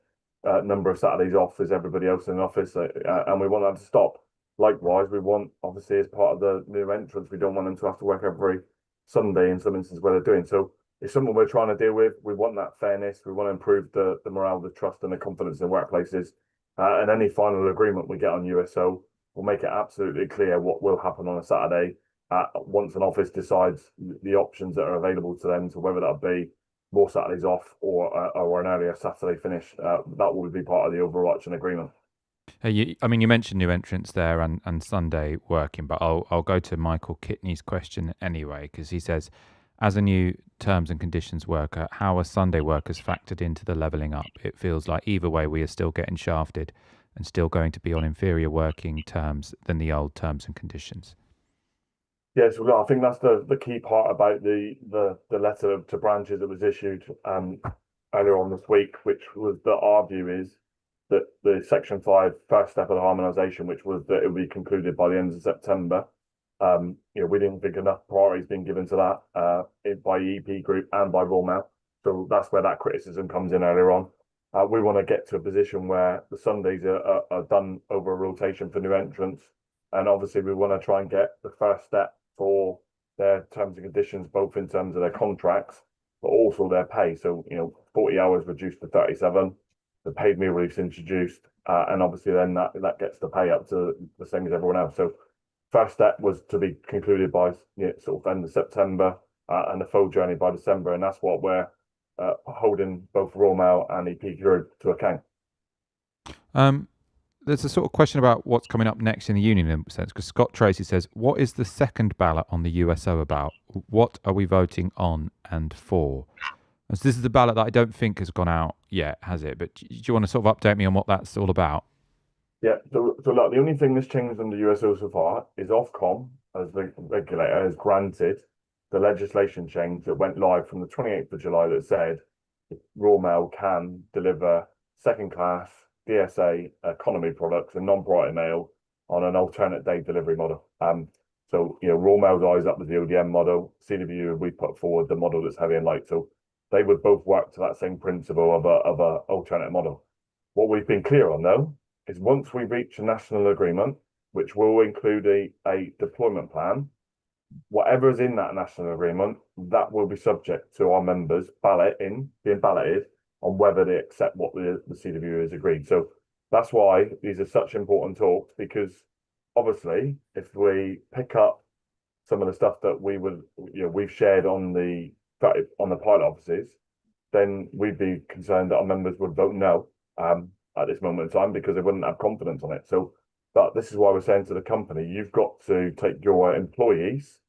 number of Saturdays off as everybody else in the office, and we want that to stop. Likewise, we want, obviously, as part of the new entrants, we don't want them to have to work every Sunday in some instances where they're doing. So it's something we're trying to deal with. We want that fairness. We want to improve the morale, the trust, and the confidence in workplaces. And any final agreement we get on USO will make it absolutely clear what will happen on a Saturday once an office decides the options that are available to them. So whether that be more Saturdays off or an earlier Saturday finish, that will be part of the overarching agreement. You mentioned new entrants there and Sunday working, but I'll go to Michael Kitney's question anyway, because he says, as a new terms and conditions worker, how are Sunday workers factored into the levelling up? It feels like either way we are still getting shafted and still going to be on inferior working terms than the old terms and conditions. Yes, well, I think that's the key part about the letter to branches that was issued. earlier on this week, which was that our view is that the Section 5 first step of the harmonisation, which was that it would be concluded by the end of September, we didn't think enough priority has been given to that by the EP group and by Royal Mail. So that's where that criticism comes in earlier on. We want to get to a position where the Sundays are done over a rotation for new entrants. And obviously, we want to try and get the first step for their terms and conditions, both in terms of their contracts, but also their pay. So, 40 hours reduced to 37, the paid meal relief's introduced, and obviously then that gets the pay up to the same as everyone else. So first step was to be concluded by sort of end of September, and the full journey by December, and that's what we're holding both Royal Mail and EP Group to account. There's a sort of question about what's coming up next in the union in a sense, because Scott Tracy says, what is the second ballot on the USO about? What are we voting on and for? And so this is the ballot that I don't think has gone out yet, has it? But do you want to sort of update me on what that's all about? Yeah, so look, the only thing that's changed under USO so far is Ofcom, as the regulator, has granted the legislation change that went live from the 28th of July that said Royal Mail can deliver second class DSA economy products and non-priority mail on an alternate day delivery model. So Royal Mail's eyes up with the ODM model. CWU, we put forward the model that's heavy and light. So they would both work to that same principle of a alternate model. What we've been clear on though is once we reach a national agreement, which will include a deployment plan, whatever is in that national agreement, that will be subject to our members being balloted on whether they accept what the CWU has agreed. So that's why these are such important talks, because obviously if we pick up some of the stuff that we've shared on the pilot offices, then we'd be concerned that our members would vote no at this moment in time because they wouldn't have confidence on it. So, but this is why we're saying to the company, you've got to take your employees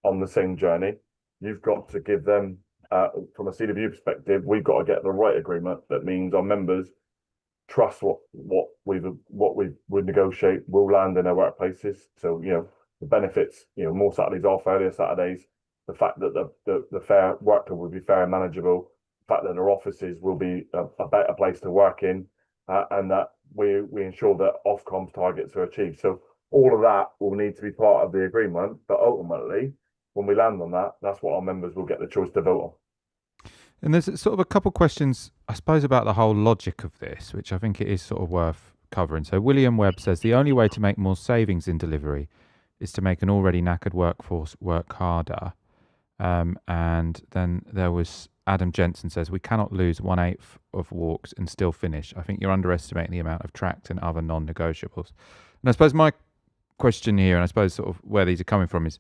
on the same journey. You've got to give them, from a CWU perspective, we've got to get the right agreement that means our members trust what we negotiate will land in their workplaces. So the benefits, more Saturdays off, earlier Saturdays, the fact that the fair workload will be fair and manageable, the fact that their offices will be a better place to work in, and that we ensure that Ofcom's targets are achieved. So all of that will need to be part of the agreement, but ultimately, when we land on that, that's what our members will get the choice to vote on. And there's sort of a couple of questions, I suppose, about the whole logic of this, which I think it is sort of worth covering. So William Webb says the only way to make more savings in delivery is to make an already knackered workforce work harder. And then there was Adam Jensen says we cannot lose 1/8 of walks and still finish. I think you're underestimating the amount of tracked and other non-negotiables. And I suppose my question here, and I suppose sort of where these are coming from, is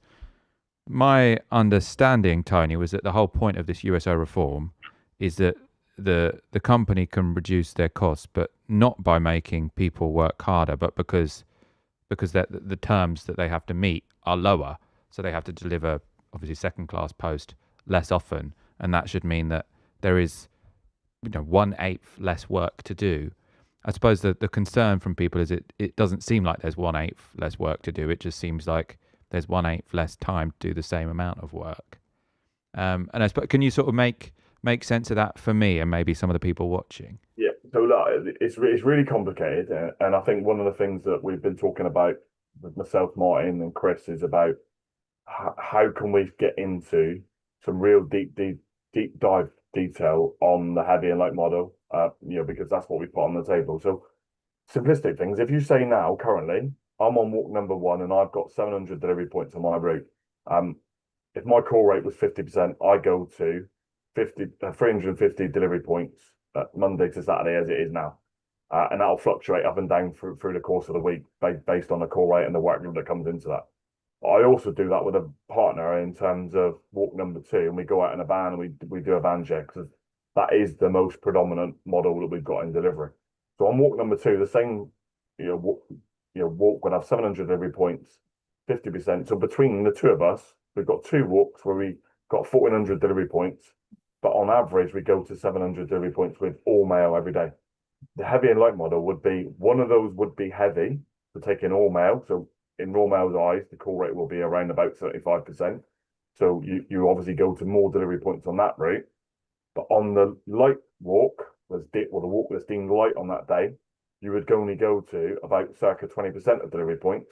my understanding, Tony, was that the whole point of this USO reform is that the company can reduce their costs, but not by making people work harder, but because the terms that they have to meet are lower, so they have to deliver obviously second class post less often, and that should mean that there is 1/8 less work to do. I suppose that the concern from people is it doesn't seem like there's 1/8 less work to do. It just seems like there's 1/8 less time to do the same amount of work. And I suppose, can you sort of make sense of that for me and maybe some of the people watching? Yeah, so look, it's really complicated, and I think one of the things that we've been talking about with myself, Martin, and Chris is about how can we get into some real deep dive detail on the heavy and light model, because that's what we put on the table. So simplistic things. If you say now, currently, I'm on walk number 1 and I've got 700 delivery points on my route. If my call rate was 50%, I go to 350 delivery points Monday to Saturday as it is now. And that'll fluctuate up and down through the course of the week based on the call rate and the workload that comes into that. I also do that with a partner in terms of walk number 2, and we go out in a van and we do a van check because that is the most predominant model that we've got in delivery. So on walk number 2, the same walk would have 700 delivery points, 50%. So between the two of us, we've got 2 walks where we got 1,400 delivery points, but on average we go to 700 delivery points with all mail every day. The heavy and light model would be one of those would be heavy for taking all mail. So in Royal Mail's eyes, the call rate will be around about 35%. So you obviously go to more delivery points on that route. But on the light walk the walk that's deemed light on that day, you would only go to about circa 20% of delivery points.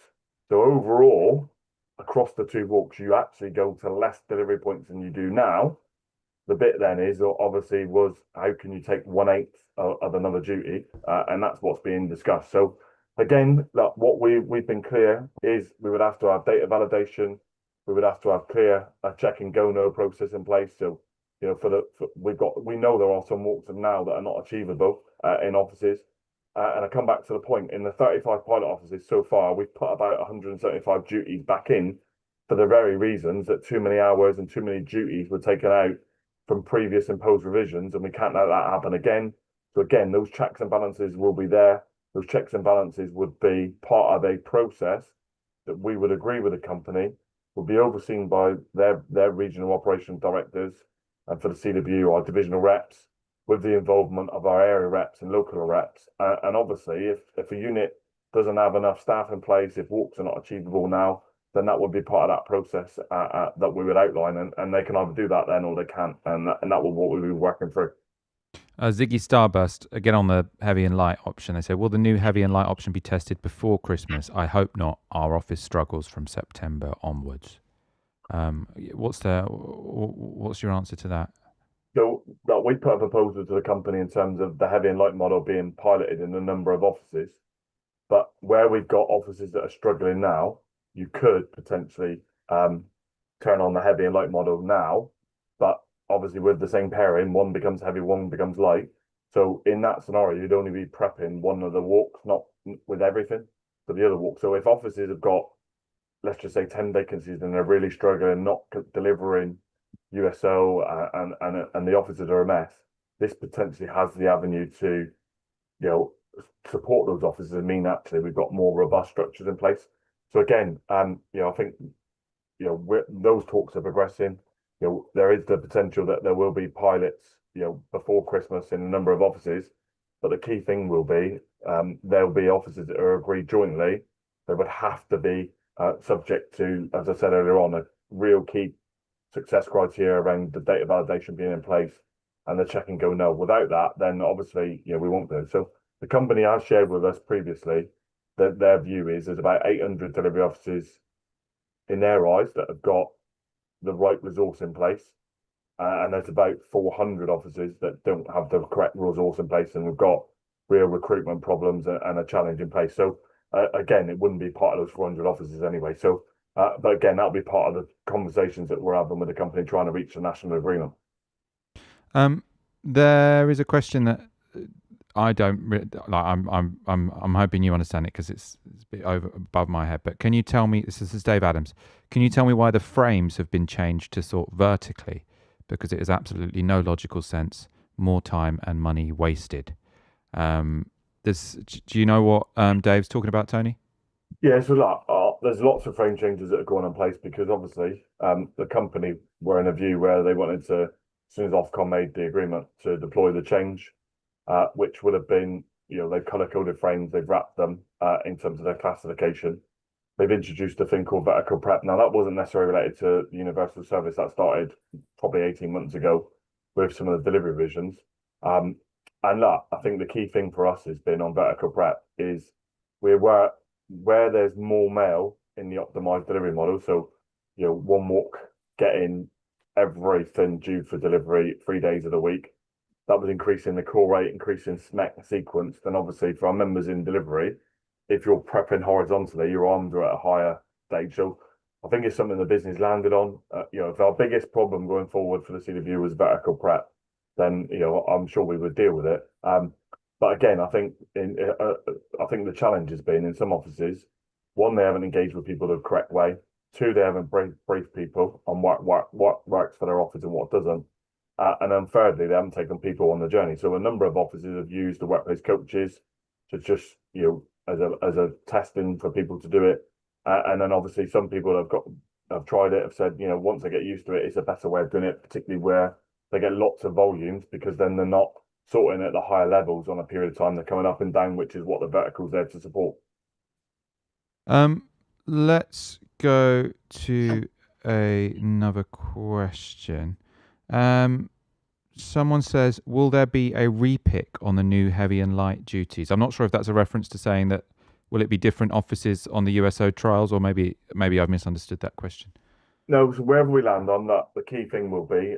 So overall, across the two walks, you actually go to less delivery points than you do now. The bit then is obviously was how can you take 1/8 of another duty, and that's what's being discussed. So again, look, what we've been clear is we would have to have data validation, we would have to have clear a check and go no process in place. So we know there are some walks of now that are not achievable in offices. And I come back to the point in the 35 pilot offices so far, we've put about 175 duties back in for the very reasons that too many hours and too many duties were taken out from previous imposed revisions, and we can't let that happen again. So again, those checks and balances will be there. Those checks and balances would be part of a process that we would agree with the company, will be overseen by their regional operation directors, and for the CWU, our divisional reps, with the involvement of our area reps and local reps. And obviously, if a unit doesn't have enough staff in place, if walks are not achievable now, then that would be part of that process that we would outline, and they can either do that then or they can't, and that will what we'll be working through. Ziggy Starburst, again on the heavy and light option, they say, will the new heavy and light option be tested before Christmas? I hope not. Our office struggles from September onwards. What's your answer to that? So we put a proposal to the company in terms of the heavy and light model being piloted in a number of offices, but where we've got offices that are struggling now, you could potentially turn on the heavy and light model now, but obviously with the same pairing, one becomes heavy, one becomes light. So in that scenario, you'd only be prepping one of the walks, not with everything for the other walk. So if offices have got, let's just say 10 vacancies and they're really struggling, not delivering USO and the offices are a mess, this potentially has the avenue to, support those offices and mean actually we've got more robust structures in place. So again, I think those talks are progressing. There is the potential that there will be pilots, before Christmas in a number of offices. But the key thing will be there'll be offices that are agreed jointly. They would have to be subject to, as I said earlier on, a real key success criteria around the data validation being in place and the check and go no. Without that, then obviously, we won't do. So the company has shared with us previously that their view is there's about 800 delivery offices in their eyes that have got the right resource in place. And there's about 400 offices that don't have the correct resource in place, and we've got real recruitment problems and a challenge in place. So again, it wouldn't be part of those 400 offices anyway. So, but again, that'll be part of the conversations that we're having with the company trying to reach a national agreement. There is a question that I don't like. I'm hoping you understand it because it's a bit above my head. But can you tell me? This is Dave Adams. Can you tell me why the frames have been changed to sort vertically? Because it is absolutely no logical sense. More time and money wasted. Do you know what Dave's talking about, Tony? Yeah, so there's lots of frame changes that are going in place because obviously the company were in a view where they wanted to, as soon as Ofcom made the agreement to deploy the change, which would have been, they've color-coded frames, they've wrapped them in terms of their classification. They've introduced a thing called vertical prep. Now, that wasn't necessarily related to the universal service. That started probably 18 months ago with some of the delivery revisions. And look, I think the key thing for us has been on vertical prep is where there's more mail in the optimized delivery model. So, one walk getting everything due for delivery 3 days of the week. That was increasing the call rate, increasing SMEC sequence. Then obviously for our members in delivery, if you're prepping horizontally, your arms are at a higher stage. So I think it's something the business landed on. If our biggest problem going forward for the CWU was vertical prep, then I'm sure we would deal with it. But again, I think the challenge has been in some offices, one, they haven't engaged with people the correct way. Two, they haven't briefed people on what works for their office and what doesn't. And then thirdly, they haven't taken people on the journey. So a number of offices have used the workplace coaches to just, as a testing for people to do it. And then obviously some people have tried it, have said, once they get used to it, it's a better way of doing it, particularly where they get lots of volumes, because then they're not sorting at the higher levels on a period of time. They're coming up and down, which is what the vertical's there to support. Let's go to another question. Someone says, will there be a repick on the new heavy and light duties? I'm not sure if that's a reference to saying that will it be different offices on the USO trials, or maybe I've misunderstood that question. No, so wherever we land on that, the key thing will be,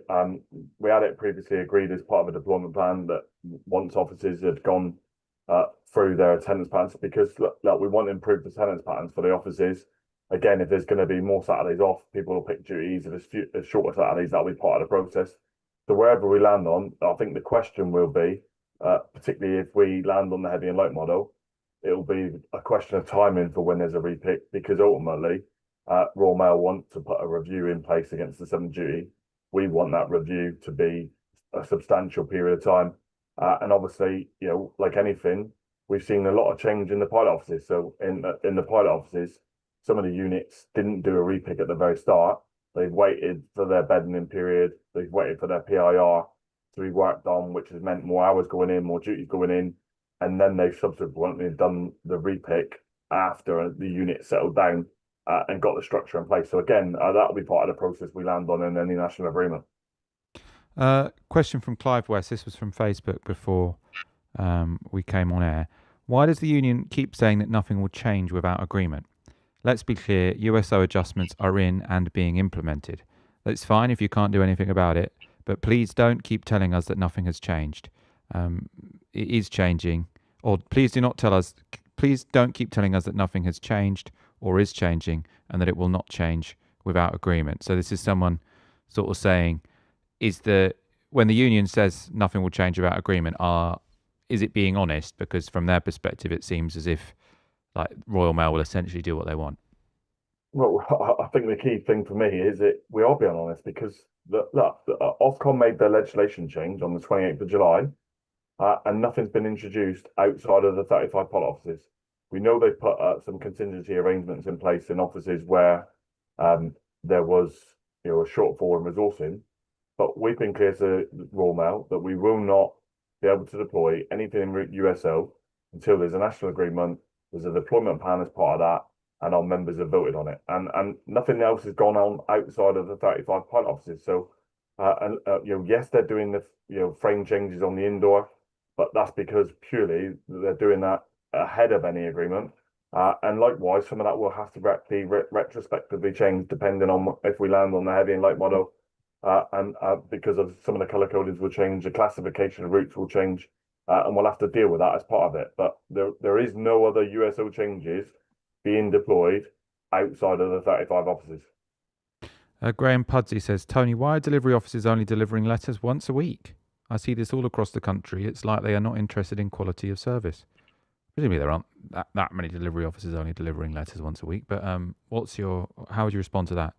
we had it previously agreed as part of a deployment plan that once officers had gone through their attendance patterns, because look, we want to improve the attendance patterns for the officers. Again, if there's going to be more Saturdays off, people will pick duties. If it's shorter Saturdays, that'll be part of the process. So wherever we land on, I think the question will be, particularly if we land on the heavy and light model, it'll be a question of timing for when there's a repick, because ultimately Royal Mail want to put a review in place against the 7th duty. We want that review to be a substantial period of time. And obviously, like anything, we've seen a lot of change in the pilot offices. So in the pilot offices, some of the units didn't do a repick at the very start. They've waited for their bedding in period. They've waited for their PIR to be worked on, which has meant more hours going in, more duties going in. And then they've subsequently done the repick after the unit settled down and got the structure in place. So again, that'll be part of the process we land on in any national agreement. Question from Clive West. This was from Facebook before we came on air. Why does the union keep saying that nothing will change without agreement? Let's be clear, USO adjustments are in and being implemented. That's fine if you can't do anything about it, but please don't keep telling us that nothing has changed. It is changing. Or please do not tell us, please don't keep telling us that nothing has changed or is changing and that it will not change without agreement. So this is someone sort of saying, when the union says nothing will change without agreement, is it being honest? Because from their perspective, it seems as if like Royal Mail will essentially do what they want. Well, I think the key thing for me is that we are being honest, because the Ofcom made their legislation change on the 28th of July, and nothing's been introduced outside of the 35 pilot offices. We know they've put some contingency arrangements in place in offices where there was a shortfall in resourcing, but we've been clear to Royal Mail that we will not be able to deploy anything in USO until there's a national agreement, there's a deployment plan as part of that, and our members have voted on it. And nothing else has gone on outside of the 35 pilot offices. So, yes, they're doing the frame changes on the indoor, but that's because purely they're doing that ahead of any agreement. And likewise, some of that will have to be retrospectively changed depending on if we land on the heavy and light model. And because of some of the colour codings will change, the classification of routes will change, and we'll have to deal with that as part of it. But there is no other USO changes being deployed outside of the 35 offices. Graham Pudsey says, Tony, why are delivery offices only delivering letters once a week? I see this all across the country. It's like they are not interested in quality of service. Presumably there aren't that many delivery offices only delivering letters once a week, but how would you respond to that?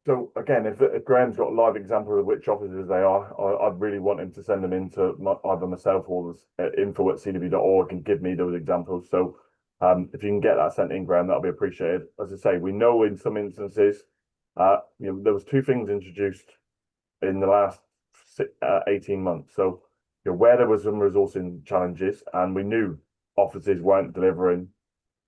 So again, if Graham's got live examples of which offices they are, I'd really want him to send them into either myself or info@cw.org and give me those examples. So if you can get that sent in, Graham, that'll be appreciated. As I say, we know in some instances, there was two things introduced in the last 18 months. So where there was some resourcing challenges, and we knew offices weren't delivering,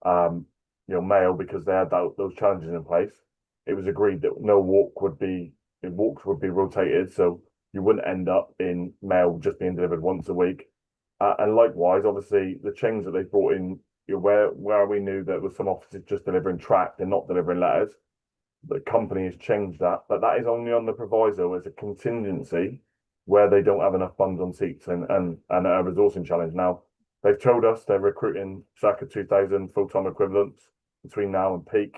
mail because they had those challenges in place. It was agreed that no walks would be rotated, so you wouldn't end up in mail just being delivered once a week. And likewise, obviously, the change that they brought in, where we knew there was some offices just delivering tracked and not delivering letters, the company has changed that, but that is only on the proviso as a contingency where they don't have enough funds on seats and a resourcing challenge. Now, they've told us they're recruiting circa 2,000 full-time equivalents between now and peak.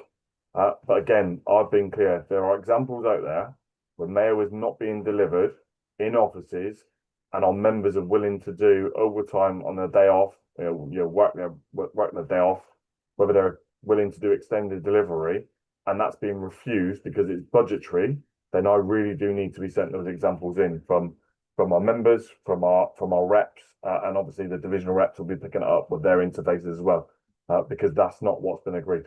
But again, I've been clear, there are examples out there where mail is not being delivered in offices and our members are willing to do overtime on their day off, work their day off, whether they're willing to do extended delivery, and that's being refused because it's budgetary, then I really do need to be sent those examples in from our members, from our reps, and obviously the divisional reps will be picking it up with their interfaces as well, because that's not what's been agreed.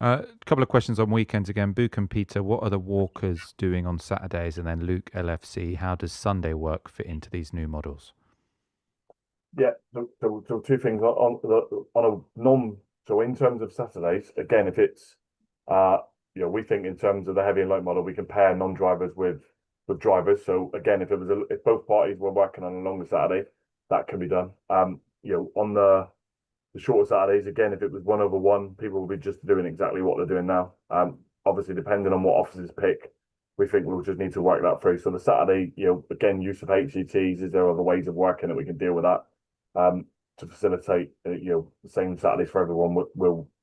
A couple of questions on weekends again. Bouch and Peter, what are the walkers doing on Saturdays? And then Luke LFC, how does Sunday work fit into these new models? Yeah, so two things so in terms of Saturdays, again, if it's we think in terms of the heavy and light model, we can pair non-drivers with with drivers. So again, if both parties were working on a longer Saturday, that can be done. On the shorter Saturdays, again, if it was 1/1, people will be just doing exactly what they're doing now. Obviously, depending on what officers pick, we think we'll just need to work that through. So the Saturday, again, use of HCTs, is there other ways of working that we can deal with that to facilitate, the same Saturdays for everyone?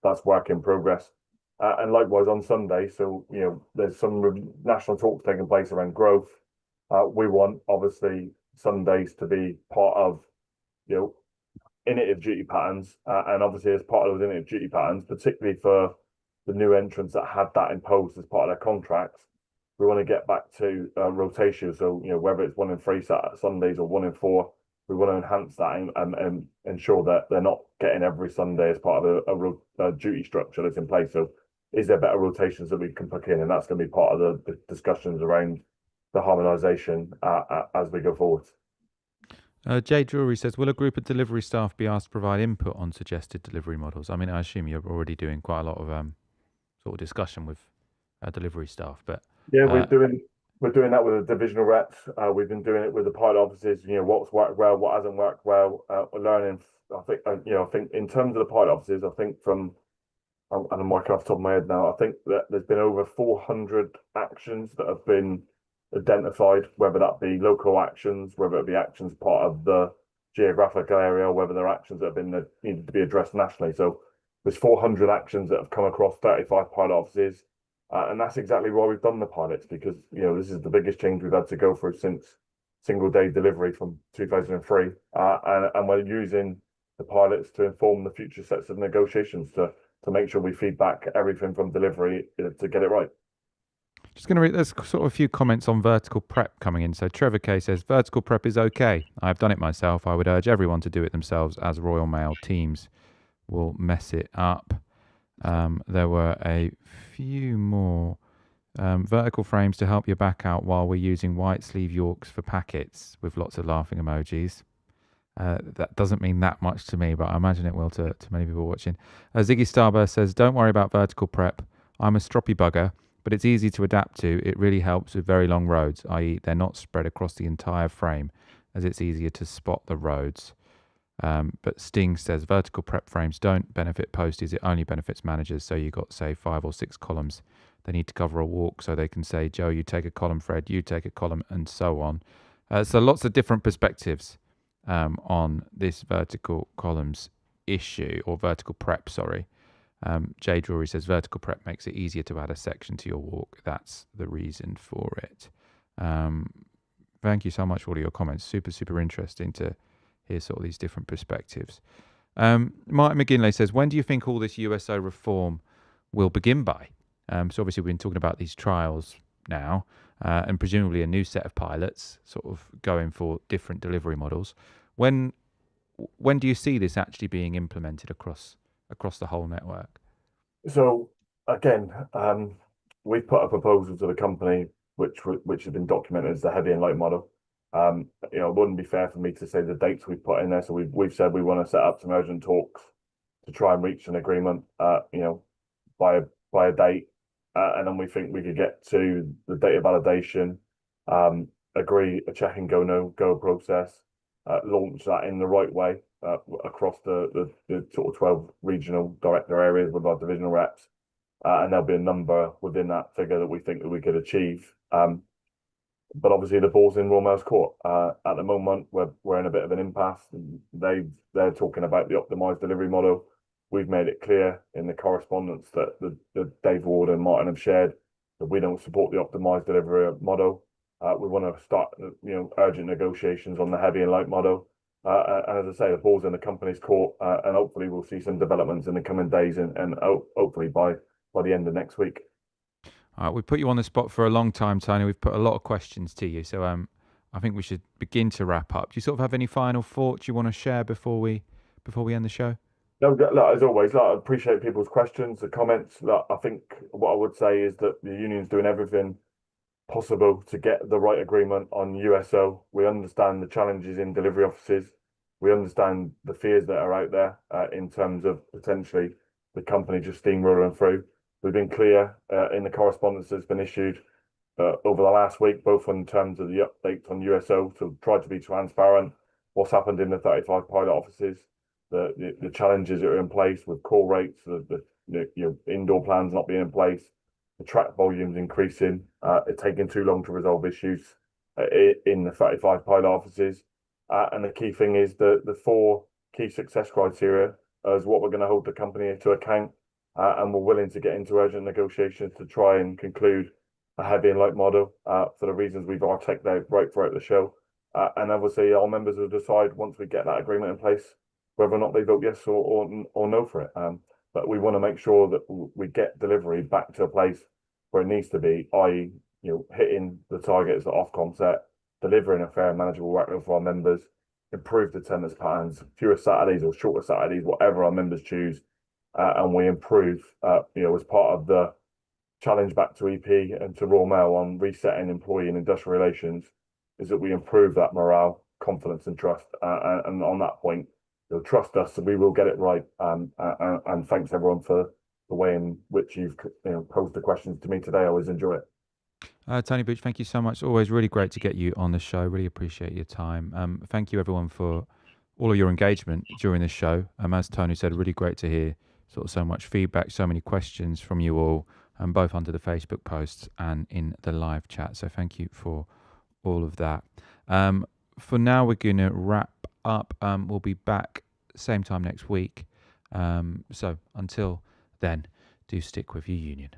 That's work in progress. And likewise on Sunday, so there's some national talks taking place around growth. We want obviously Sundays to be part of innovative duty patterns, and obviously as part of those innovative duty patterns, particularly for the new entrants that had that imposed as part of their contracts, we want to get back to rotation. So whether it's 1 in 3 Sundays or 1 in 4, we want to enhance that and ensure that they're not getting every Sunday as part of a duty structure that's in place. So is there better rotations that we can put in? And that's going to be part of the discussions around the harmonisation as we go forward. Jay Drury says, will a group of delivery staff be asked to provide input on suggested delivery models? I mean, I assume you're already doing quite a lot of sort of discussion with delivery staff, but yeah, we're doing that with the divisional reps. We've been doing it with the pilot officers. What's worked well, what hasn't worked well. We're learning. I think in terms of the pilot officers, I think and I'm working off the top of my head now, I think that there's been over 400 actions that have been identified, whether that be local actions, whether it be actions part of the geographical area, whether they're actions that have been needed to be addressed nationally. So there's 400 actions that have come across 35 pilot offices, and that's exactly why we've done the pilots, because this is the biggest change we've had to go through since single day delivery from 2003, and we're using the pilots to inform the future sets of negotiations to make sure we feed back everything from delivery to get it right. Just going to read, there's sort of a few comments on vertical prep coming in. So Trevor K says, vertical prep is okay. I've done it myself. I would urge everyone to do it themselves, as Royal Mail teams will mess it up. There were a few more. Vertical frames to help your back out while we're using white sleeve Yorks for packets, with lots of laughing emojis. That doesn't mean that much to me, but I imagine it will to many people watching. Ziggy Starburst says, don't worry about vertical prep. I'm a stroppy bugger, but it's easy to adapt to. It really helps with very long roads, i.e. they're not spread across the entire frame, as it's easier to spot the roads. But Sting says, vertical prep frames don't benefit posties, it only benefits managers. So you got, say, 5 or 6 columns. They need to cover a walk, so they can say, Joe, you take a column, Fred, you take a column, and so on. So lots of different perspectives on this vertical columns issue, or vertical prep, sorry. Jay Drury says, vertical prep makes it easier to add a section to your walk. That's the reason for it. Thank you so much for all of your comments. Super, super interesting to hear sort of these different perspectives. Martin McGinley says, when do you think all this USO reform will begin by? So obviously we've been talking about these trials now, and presumably a new set of pilots sort of going for different delivery models. When do you see this actually being implemented across the whole network? So again, we've put a proposal to the company which has been documented as the heavy and light model. It wouldn't be fair for me to say the dates we've put in there. So we've said we want to set up some urgent talks to try and reach an agreement, by a date, and then we think we could get to the data validation, agree a check and go no go process, launch that in the right way across the sort of 12 regional director areas with our divisional reps, and there'll be a number within that figure that we think that we could achieve. But obviously the ball's in Royal Mail's court. At the moment, we're in a bit of an impasse. They're talking about the optimised delivery model. We've made it clear in the correspondence that the Dave Ward and Martin have shared that we don't support the optimised delivery model. We want to start, urgent negotiations on the heavy and light model. And as I say, the ball's in the company's court, and hopefully we'll see some developments in the coming days, and hopefully by the end of next week. All right, we put you on the spot for a long time, Tony. We've put a lot of questions to you, so I think we should begin to wrap up. Do you sort of have any final thoughts you want to share before we end the show? No, as always, I appreciate people's questions, the comments. I think what I would say is that the union's doing everything possible to get the right agreement on USO. We understand the challenges in delivery offices. We understand the fears that are out there in terms of potentially the company just steamrolling through. We've been clear in the correspondence that's been issued over the last week, both in terms of the updates on USO, so try to be transparent, what's happened in the 35 pilot offices, the challenges that are in place with call rates, indoor plans not being in place, the track volumes increasing, it taking too long to resolve issues in the 35 pilot offices. And the key thing is the four key success criteria is what we're going to hold the company to account. And we're willing to get into urgent negotiations to try and conclude a heavy and light model for the reasons we've articulated right throughout the show. And obviously, our members will decide once we get that agreement in place whether or not they vote yes or no for it. But we want to make sure that we get delivery back to a place where it needs to be, i.e., hitting the targets that Ofcom set, delivering a fair and manageable workload for our members, improved attendance patterns, fewer Saturdays or shorter Saturdays, whatever our members choose, and we improve, as part of the challenge back to EP and to Royal Mail on resetting employee and industrial relations, is that we improve that morale, confidence, and trust. And on that point, you'll trust us, so we will get it right. And thanks everyone for the way in which you've posed the questions to me today. I always enjoy it. Tony Bouch, thank you so much. Always really great to get you on the show. Really appreciate your time. Thank you everyone for all of your engagement during this show. As Tony said, really great to hear sort of so much feedback, so many questions from you all, both under the Facebook posts and in the live chat. So thank you for all of that. For now, we're going to wrap up. We'll be back same time next week. So until then, do stick with your union.